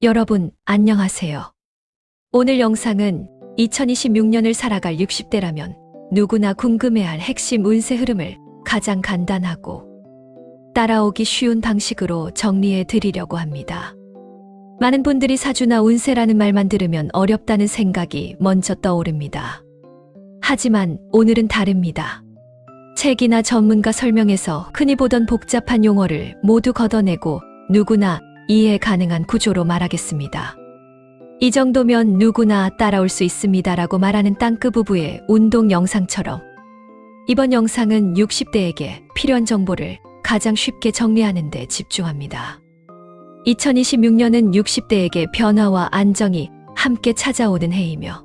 여러분, 안녕하세요. 오늘 영상은 2026년을 살아갈 60대라면 누구나 궁금해할 핵심 운세 흐름을 가장 간단하고 따라오기 쉬운 방식으로 정리해 드리려고 합니다. 많은 분들이 사주나 운세라는 말만 들으면 어렵다는 생각이 먼저 떠오릅니다. 하지만 오늘은 다릅니다. 책이나 전문가 설명에서 흔히 보던 복잡한 용어를 모두 걷어내고 누구나 이해 가능한 구조로 말하겠습니다. 이 정도면 누구나 따라올 수 있습니다라고 말하는 땅끝 부부의 운동 영상처럼 이번 영상은 60대에게 필요한 정보를 가장 쉽게 정리하는 데 집중합니다. 2026년은 60대에게 변화와 안정이 함께 찾아오는 해이며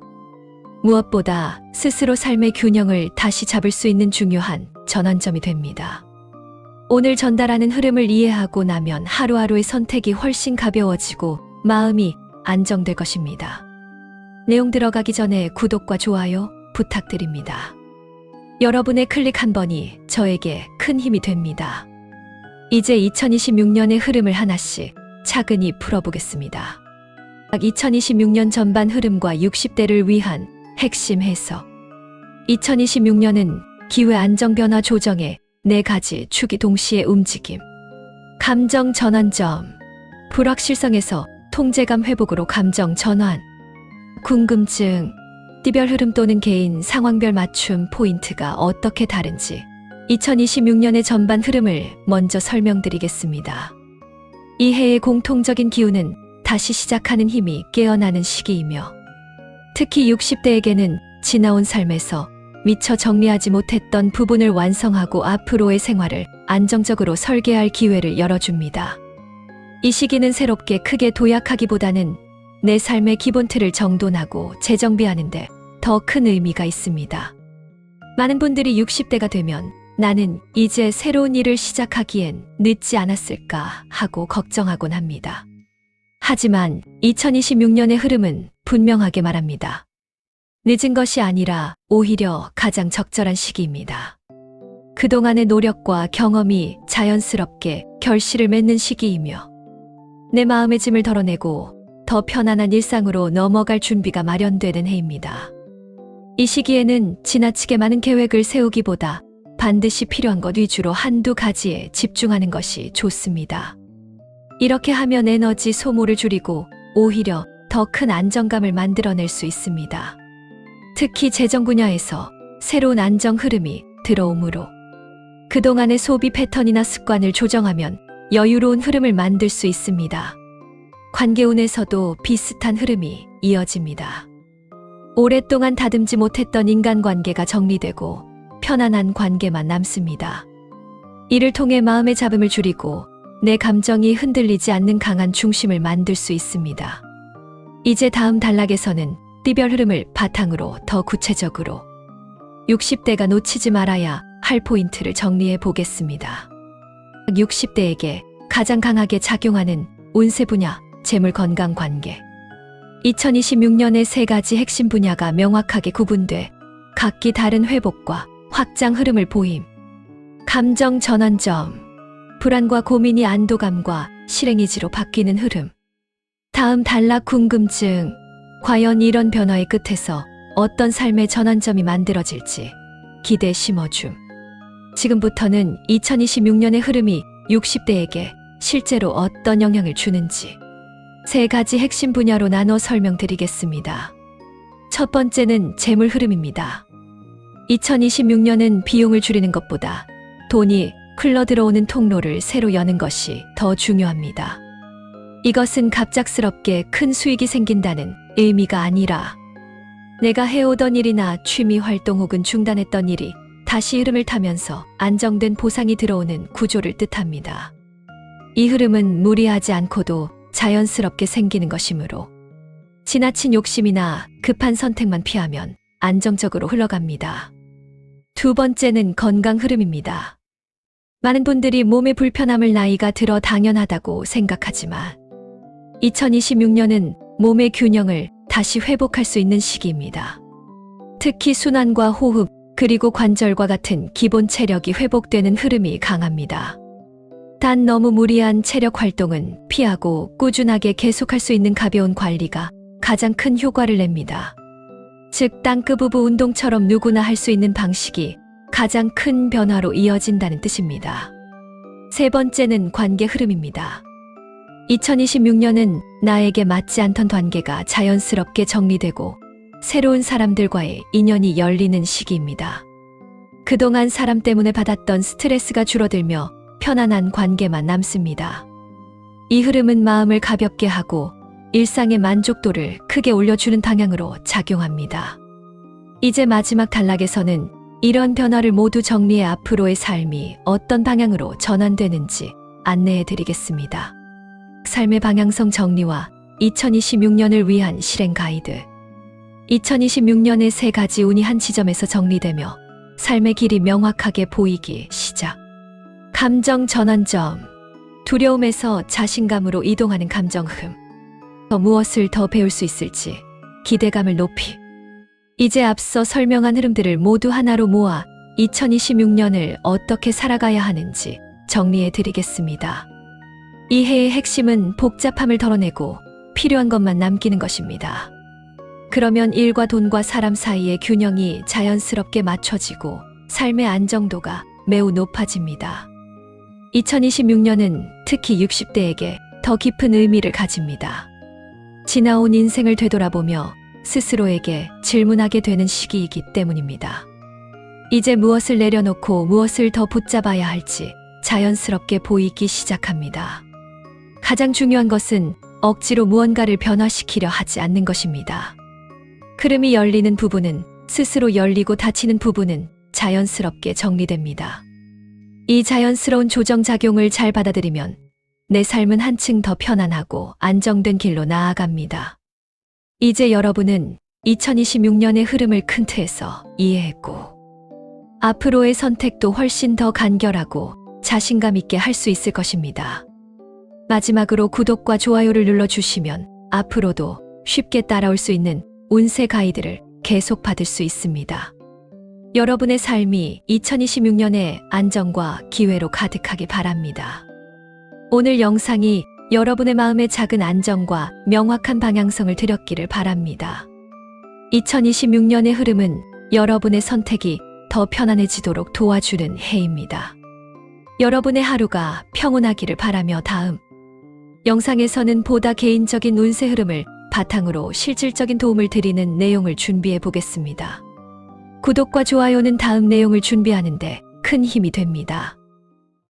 무엇보다 스스로 삶의 균형을 다시 잡을 수 있는 중요한 전환점이 됩니다. 오늘 전달하는 흐름을 이해하고 나면 하루하루의 선택이 훨씬 가벼워지고 마음이 안정될 것입니다. 내용 들어가기 전에 구독과 좋아요 부탁드립니다. 여러분의 클릭 한 번이 저에게 큰 힘이 됩니다. 이제 2026년의 흐름을 하나씩 차근히 풀어보겠습니다. 2026년 전반 흐름과 60대를 위한 핵심 해석. 2026년은 기회 안정 변화 조정에 4가지 축이 동시에 움직임. 감정 전환점. 불확실성에서 통제감 회복으로 감정 전환. 궁금증. 띠별 흐름 또는 개인 상황별 맞춤 포인트가 어떻게 다른지 2026년의 전반 흐름을 먼저 설명드리겠습니다. 이 해의 공통적인 기운은 다시 시작하는 힘이 깨어나는 시기이며 특히 60대에게는 지나온 삶에서 미처 정리하지 못했던 부분을 완성하고 앞으로의 생활을 안정적으로 설계할 기회를 열어줍니다. 이 시기는 새롭게 크게 도약하기보다는 내 삶의 기본 틀을 정돈하고 재정비하는 데 더 큰 의미가 있습니다. 많은 분들이 60대가 되면 나는 이제 새로운 일을 시작하기엔 늦지 않았을까 하고 걱정하곤 합니다. 하지만 2026년의 흐름은 분명하게 말합니다. 늦은 것이 아니라 오히려 가장 적절한 시기입니다. 그동안의 노력과 경험이 자연스럽게 결실을 맺는 시기이며 내 마음의 짐을 덜어내고 더 편안한 일상으로 넘어갈 준비가 마련되는 해입니다. 이 시기에는 지나치게 많은 계획을 세우기보다 반드시 필요한 것 위주로 한두 가지에 집중하는 것이 좋습니다. 이렇게 하면 에너지 소모를 줄이고 오히려 더 큰 안정감을 만들어낼 수 있습니다. 특히 재정 분야에서 새로운 안정 흐름이 들어오므로 그동안의 소비 패턴이나 습관을 조정하면 여유로운 흐름을 만들 수 있습니다. 관계운에서도 비슷한 흐름이 이어집니다. 오랫동안 다듬지 못했던 인간관계가 정리되고 편안한 관계만 남습니다. 이를 통해 마음의 잡음을 줄이고 내 감정이 흔들리지 않는 강한 중심을 만들 수 있습니다. 이제 다음 단락에서는 띠별 흐름을 바탕으로 더 구체적으로 60대가 놓치지 말아야 할 포인트를 정리해 보겠습니다. 60대에게 가장 강하게 작용하는 운세 분야, 재물 건강 관계. 2026년의 3가지 핵심 분야가 명확하게 구분돼 각기 다른 회복과 확장 흐름을 보임. 감정 전환점. 불안과 고민이 안도감과 실행의지로 바뀌는 흐름. 다음 단락 궁금증. 과연 이런 변화의 끝에서 어떤 삶의 전환점이 만들어질지 기대 심어줌. 지금부터는 2026년의 흐름이 60대에게 실제로 어떤 영향을 주는지 3가지 핵심 분야로 나눠 설명드리겠습니다. 첫 번째는 재물 흐름입니다. 2026년은 비용을 줄이는 것보다 돈이 흘러들어오는 통로를 새로 여는 것이 더 중요합니다. 이것은 갑작스럽게 큰 수익이 생긴다는 의미가 아니라 내가 해오던 일이나 취미 활동 혹은 중단했던 일이 다시 흐름을 타면서 안정된 보상이 들어오는 구조를 뜻합니다. 이 흐름은 무리하지 않고도 자연스럽게 생기는 것이므로 지나친 욕심이나 급한 선택만 피하면 안정적으로 흘러갑니다. 두 번째는 건강 흐름입니다. 많은 분들이 몸의 불편함을 나이가 들어 당연하다고 생각하지만 2026년은 몸의 균형을 다시 회복할 수 있는 시기입니다. 특히 순환과 호흡, 그리고 관절과 같은 기본 체력이 회복되는 흐름이 강합니다. 단 너무 무리한 체력 활동은 피하고 꾸준하게 계속할 수 있는 가벼운 관리가 가장 큰 효과를 냅니다. 즉, 땅끄부부 운동처럼 누구나 할 수 있는 방식이 가장 큰 변화로 이어진다는 뜻입니다. 세 번째는 관계 흐름입니다. 2026년은 나에게 맞지 않던 관계가 자연스럽게 정리되고 새로운 사람들과의 인연이 열리는 시기입니다. 그동안 사람 때문에 받았던 스트레스가 줄어들며 편안한 관계만 남습니다. 이 흐름은 마음을 가볍게 하고 일상의 만족도를 크게 올려주는 방향으로 작용합니다. 이제 마지막 단락에서는 이런 변화를 모두 정리해 앞으로의 삶이 어떤 방향으로 전환되는지 안내해 드리겠습니다. 삶의 방향성 정리와 2026년을 위한 실행 가이드. 2026년의 세 가지 운이 한 지점에서 정리되며 삶의 길이 명확하게 보이기 시작. 감정 전환점. 두려움에서 자신감으로 이동하는 감정 흐름. 무엇을 더 배울 수 있을지 기대감을 높이. 이제 앞서 설명한 흐름들을 모두 하나로 모아 2026년을 어떻게 살아가야 하는지 정리해 드리겠습니다. 이 해의 핵심은 복잡함을 덜어내고 필요한 것만 남기는 것입니다. 그러면 일과 돈과 사람 사이의 균형이 자연스럽게 맞춰지고 삶의 안정도가 매우 높아집니다. 2026년은 특히 60대에게 더 깊은 의미를 가집니다. 지나온 인생을 되돌아보며 스스로에게 질문하게 되는 시기이기 때문입니다. 이제 무엇을 내려놓고 무엇을 더 붙잡아야 할지 자연스럽게 보이기 시작합니다. 가장 중요한 것은 억지로 무언가를 변화시키려 하지 않는 것입니다. 흐름이 열리는 부분은 스스로 열리고 닫히는 부분은 자연스럽게 정리됩니다. 이 자연스러운 조정작용을 잘 받아들이면 내 삶은 한층 더 편안하고 안정된 길로 나아갑니다. 이제 여러분은 2026년의 흐름을 큰 틀에서 이해했고 앞으로의 선택도 훨씬 더 간결하고 자신감 있게 할 수 있을 것입니다. 마지막으로 구독과 좋아요를 눌러주시면 앞으로도 쉽게 따라올 수 있는 운세 가이드를 계속 받을 수 있습니다. 여러분의 삶이 2026년에 안정과 기회로 가득하기 바랍니다. 오늘 영상이 여러분의 마음에 작은 안정과 명확한 방향성을 드렸기를 바랍니다. 2026년의 흐름은 여러분의 선택이 더 편안해지도록 도와주는 해입니다. 여러분의 하루가 평온하기를 바라며 다음 영상에서는 보다 개인적인 운세 흐름을 바탕으로 실질적인 도움을 드리는 내용을 준비해 보겠습니다. 구독과 좋아요는 다음 내용을 준비하는데 큰 힘이 됩니다.